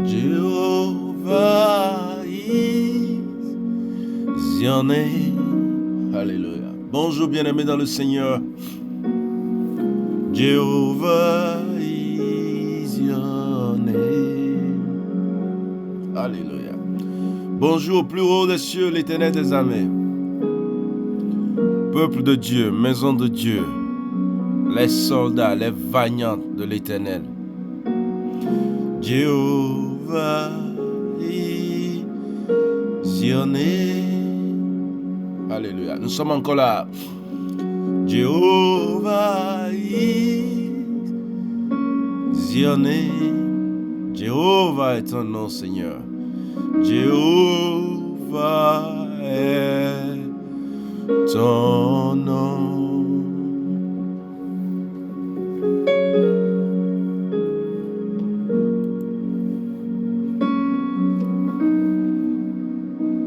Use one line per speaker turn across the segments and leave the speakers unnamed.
Jehovah is your name. Alléluia. Bonjour bien-aimés dans le Seigneur. Jehovah is your name. Alléluia. Bonjour au plus haut des cieux, l'Éternel des armées. Peuple de Dieu, maison de Dieu, les soldats, les vaillants de l'Éternel. Jehovah is your name. Alléluia. Nous sommes encore là. Jehovah is your name. Jehovah est ton nom, Seigneur. Jehovah est ton nom.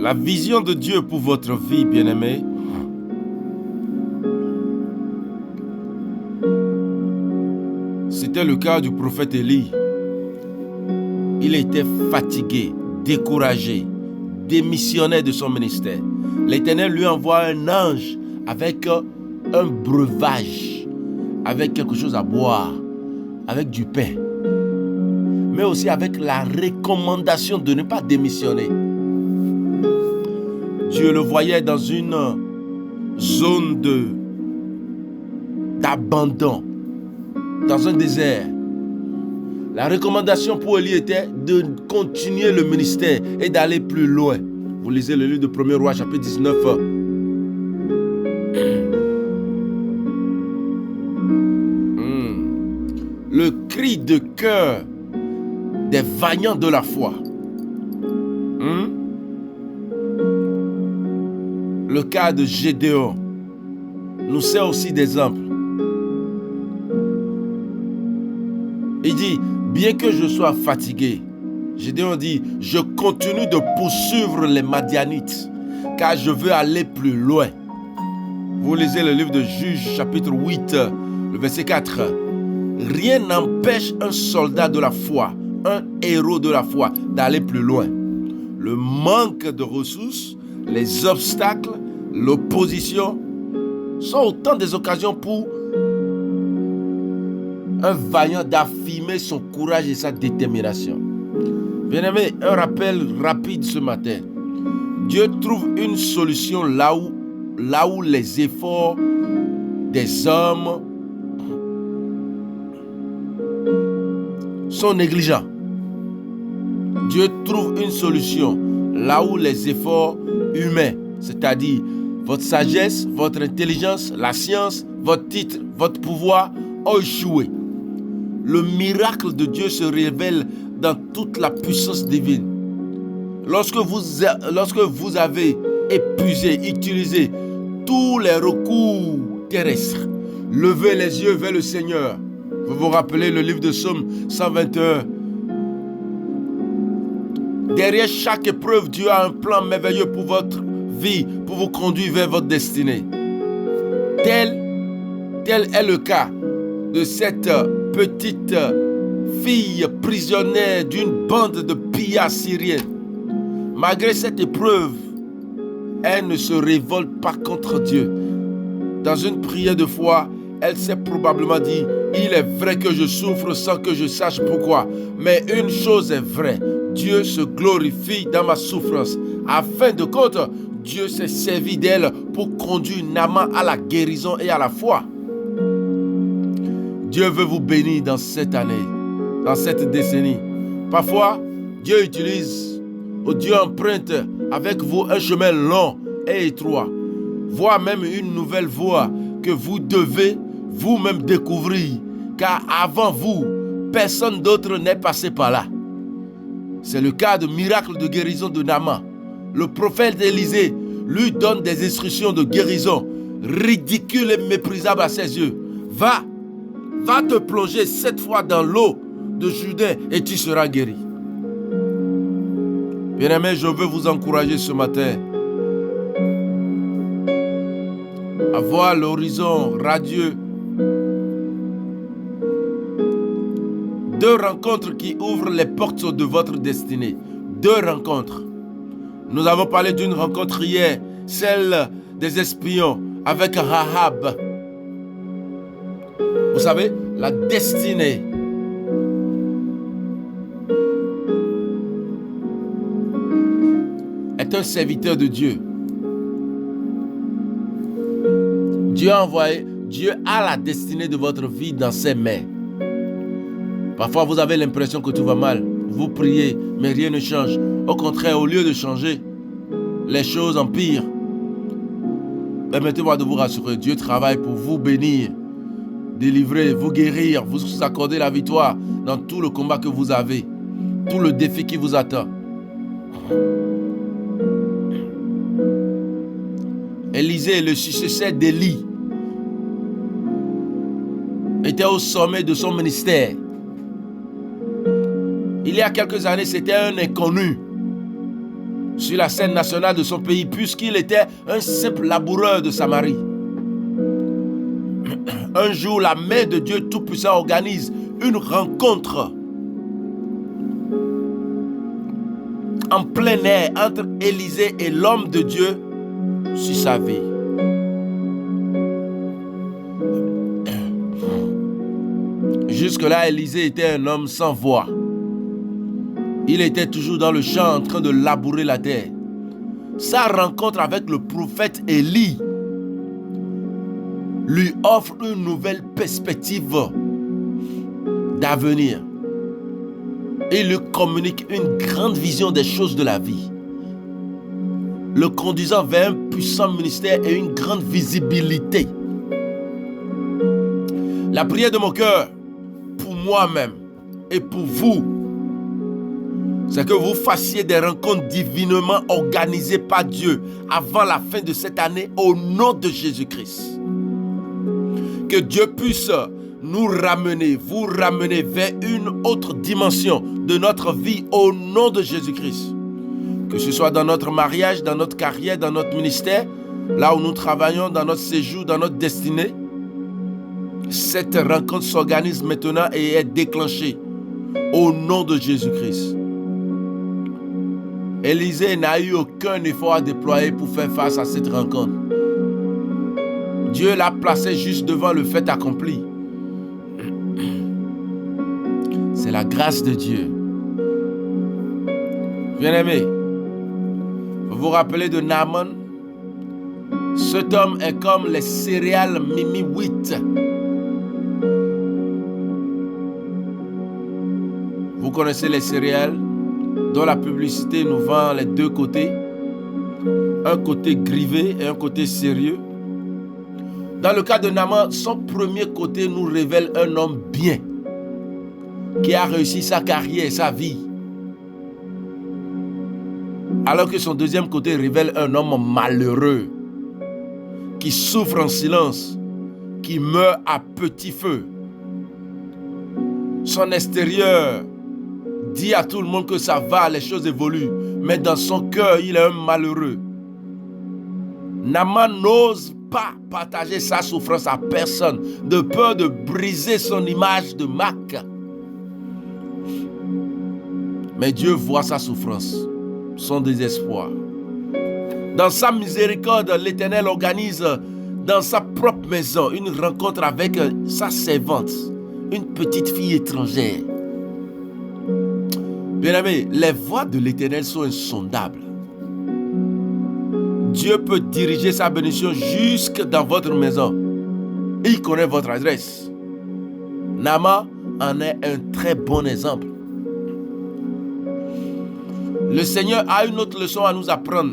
La vision de Dieu pour votre vie, bien-aimés, c'était le cas du prophète Élie. Il était fatigué, découragé, démissionnaire de son ministère. L'Éternel lui envoie un ange avec un breuvage, avec quelque chose à boire, avec du pain, mais aussi avec la recommandation de ne pas démissionner. Dieu le voyait dans une zone d'abandon, dans un désert. La recommandation pour Élie était de continuer le ministère et d'aller plus loin. Vous lisez le livre de 1er Roi, chapitre 19. Le cri de cœur des vaillants de la foi. Le cas de Gédéon nous sert aussi d'exemple. Il dit, bien que je sois fatigué, Gédéon dit, je continue de poursuivre les Madianites, car je veux aller plus loin. Vous lisez le livre de Juges, chapitre 8, le verset 4. Rien n'empêche un soldat de la foi, un héros de la foi, d'aller plus loin. Le manque de ressources, les obstacles, l'opposition sont autant des occasions pour un vaillant d'affirmer son courage et sa détermination. Bien-aimé, un rappel rapide ce matin. Dieu trouve une solution là où les efforts des hommes sont négligents. Dieu trouve une solution là où les efforts humains, c'est-à-dire votre sagesse, votre intelligence, la science, votre titre, votre pouvoir, ont échoué. Le miracle de Dieu se révèle dans toute la puissance divine. Lorsque vous avez épuisé, utilisé tous les recours terrestres, levez les yeux vers le Seigneur. Vous vous rappelez le livre de Psaume 121. Derrière chaque épreuve, Dieu a un plan merveilleux pour votre vie, pour vous conduire vers votre destinée. Tel est le cas de cette petite fille prisonnière d'une bande de pillards syriens. Malgré cette épreuve, elle ne se révolte pas contre Dieu. Dans une prière de foi, elle s'est probablement dit, il est vrai que je souffre sans que je sache pourquoi. Mais une chose est vraie, Dieu se glorifie dans ma souffrance. À fin de compte, Dieu s'est servi d'elle pour conduire Naaman à la guérison et à la foi. Dieu veut vous bénir dans cette année, dans cette décennie. Parfois, Dieu utilise ou Dieu emprunte avec vous un chemin long et étroit, voire même une nouvelle voie que vous devez vous-même découvrir, car avant vous, personne d'autre n'est passé par là. C'est le cas de miracle de guérison de Naaman. Le prophète Élisée lui donne des instructions de guérison ridicules et méprisables à ses yeux. Va te plonger 7 fois dans l'eau de Jourdain et tu seras guéri. Bien-aimés, je veux vous encourager ce matin à voir l'horizon radieux de 2 rencontres qui ouvrent les portes de votre destinée. 2 rencontres. Nous avons parlé d'une rencontre hier, celle des espions avec Rahab. Vous savez, la destinée est un serviteur de Dieu. Dieu a la destinée de votre vie dans ses mains. Parfois, vous avez l'impression que tout va mal. Vous priez, mais rien ne change. Au contraire, au lieu de changer, les choses empirent. Permettez-moi de vous rassurer, Dieu travaille pour vous bénir, délivrer, vous guérir, vous accorder la victoire dans tout le combat que vous avez, tout le défi qui vous attend. Élisée, le successeur d'Élie, était au sommet de son ministère. Il y a quelques années, c'était un inconnu sur la scène nationale de son pays, puisqu'il était un simple laboureur de Samarie. Un jour, la main de Dieu Tout-Puissant organise une rencontre en plein air entre Élisée et l'homme de Dieu sur sa vie. Jusque-là, Élisée était un homme sans voix. Il était toujours dans le champ en train de labourer la terre. Sa rencontre avec le prophète Élie lui offre une nouvelle perspective d'avenir. Il lui communique une grande vision des choses de la vie, le conduisant vers un puissant ministère et une grande visibilité. La prière de mon cœur, pour moi-même et pour vous, c'est que vous fassiez des rencontres divinement organisées par Dieu avant la fin de cette année au nom de Jésus-Christ. Que Dieu puisse nous ramener, vous ramener vers une autre dimension de notre vie au nom de Jésus-Christ. Que ce soit dans notre mariage, dans notre carrière, dans notre ministère, là où nous travaillons, dans notre séjour, dans notre destinée. Cette rencontre s'organise maintenant et est déclenchée au nom de Jésus-Christ. Élisée n'a eu aucun effort à déployer pour faire face à cette rencontre. Dieu l'a placé juste devant le fait accompli. C'est la grâce de Dieu. Bien-aimés, vous vous rappelez de Naaman? Cet homme est comme les céréales Mimi 8. Vous connaissez les céréales dont la publicité nous vend les 2 côtés, un côté grivé et un côté sérieux. Dans le cas de Naaman, son premier côté nous révèle un homme bien, qui a réussi sa carrière, sa vie. Alors que son deuxième côté révèle un homme malheureux, qui souffre en silence, qui meurt à petit feu. Son extérieur dit à tout le monde que ça va, les choses évoluent, mais dans son cœur, il est un malheureux. Naaman n'ose pas partager sa souffrance à personne, de peur de briser son image de marque. Mais Dieu voit sa souffrance, son désespoir. Dans sa miséricorde, l'Éternel organise dans sa propre maison une rencontre avec sa servante, une petite fille étrangère. Bien-aimés, les voies de l'Éternel sont insondables. Dieu peut diriger sa bénédiction jusque dans votre maison. Il connaît votre adresse. Naaman en est un très bon exemple. Le Seigneur a une autre leçon à nous apprendre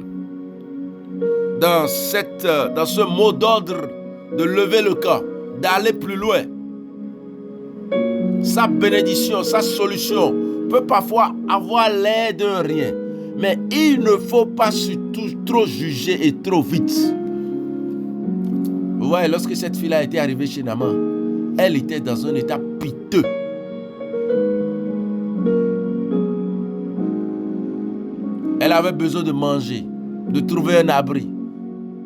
dans ce mot d'ordre de lever le camp, d'aller plus loin. Sa bénédiction, sa solution peut parfois avoir l'air d'un rien, mais il ne faut pas surtout trop juger et trop vite. Vous voyez, lorsque cette fille-là était arrivée chez Naaman, elle était dans un état piteux. Elle avait besoin de manger, de trouver un abri,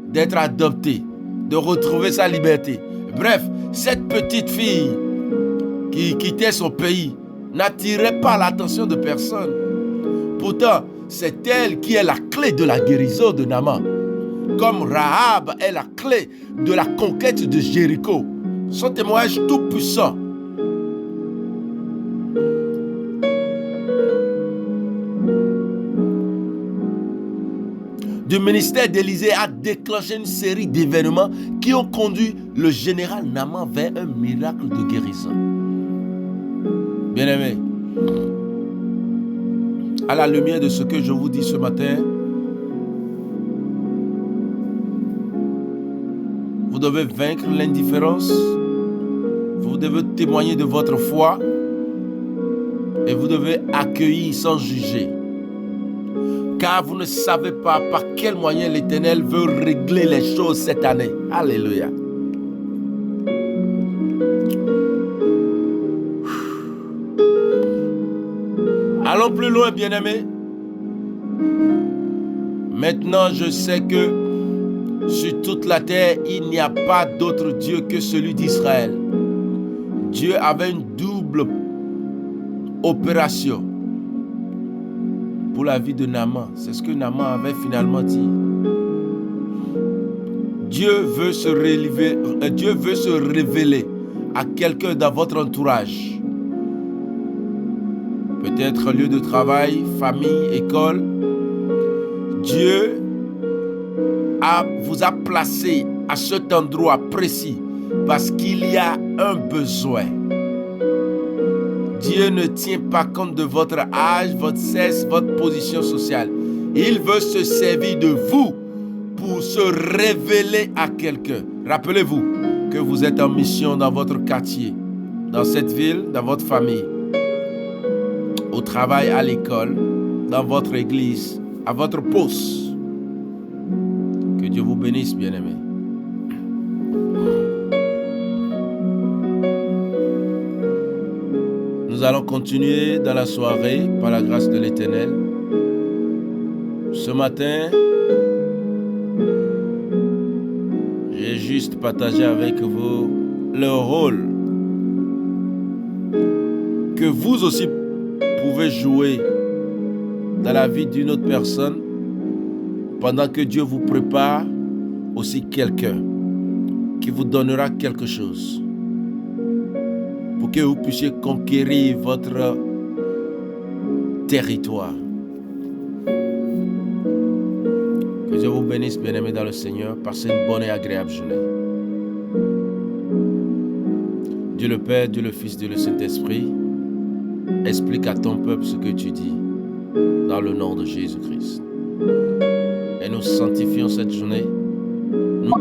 d'être adoptée, de retrouver sa liberté. Bref, cette petite fille qui quittait son pays n'attirait pas l'attention de personne. Pourtant, c'est elle qui est la clé de la guérison de Naaman. Comme Rahab est la clé de la conquête de Jéricho. Son témoignage tout puissant. Du ministère d'Élisée a déclenché une série d'événements qui ont conduit le général Naaman vers un miracle de guérison. Bien-aimés, à la lumière de ce que je vous dis ce matin, vous devez vaincre l'indifférence, vous devez témoigner de votre foi et vous devez accueillir sans juger. Car vous ne savez pas par quel moyen l'Éternel veut régler les choses cette année. Alléluia. Allons plus loin, bien-aimés. Maintenant, je sais que sur toute la terre, il n'y a pas d'autre Dieu que celui d'Israël. Dieu avait une double opération pour la vie de Naaman. C'est ce que Naaman avait finalement dit. Dieu veut se révéler à quelqu'un dans votre entourage. Peut-être lieu de travail, famille, école. Dieu vous a placé à cet endroit précis parce qu'il y a un besoin. Dieu ne tient pas compte de votre âge, votre sexe, votre position sociale. Il veut se servir de vous pour se révéler à quelqu'un. Rappelez-vous que vous êtes en mission dans votre quartier, dans cette ville, dans votre famille, au travail, à l'école, dans votre église, à votre poste. Que Dieu vous bénisse, bien-aimés. Nous allons continuer dans la soirée par la grâce de l'Éternel. Ce matin, j'ai juste partagé avec vous le rôle que vous aussi pouvez jouer dans la vie d'une autre personne pendant que Dieu vous prépare aussi quelqu'un qui vous donnera quelque chose pour que vous puissiez conquérir votre territoire. Que Dieu vous bénisse, bien-aimés dans le Seigneur. Passez une bonne et agréable journée. Dieu le Père, Dieu le Fils, Dieu le Saint-Esprit, explique à ton peuple ce que tu dis dans le nom de Jésus-Christ. Et nous sanctifions cette journée. Nous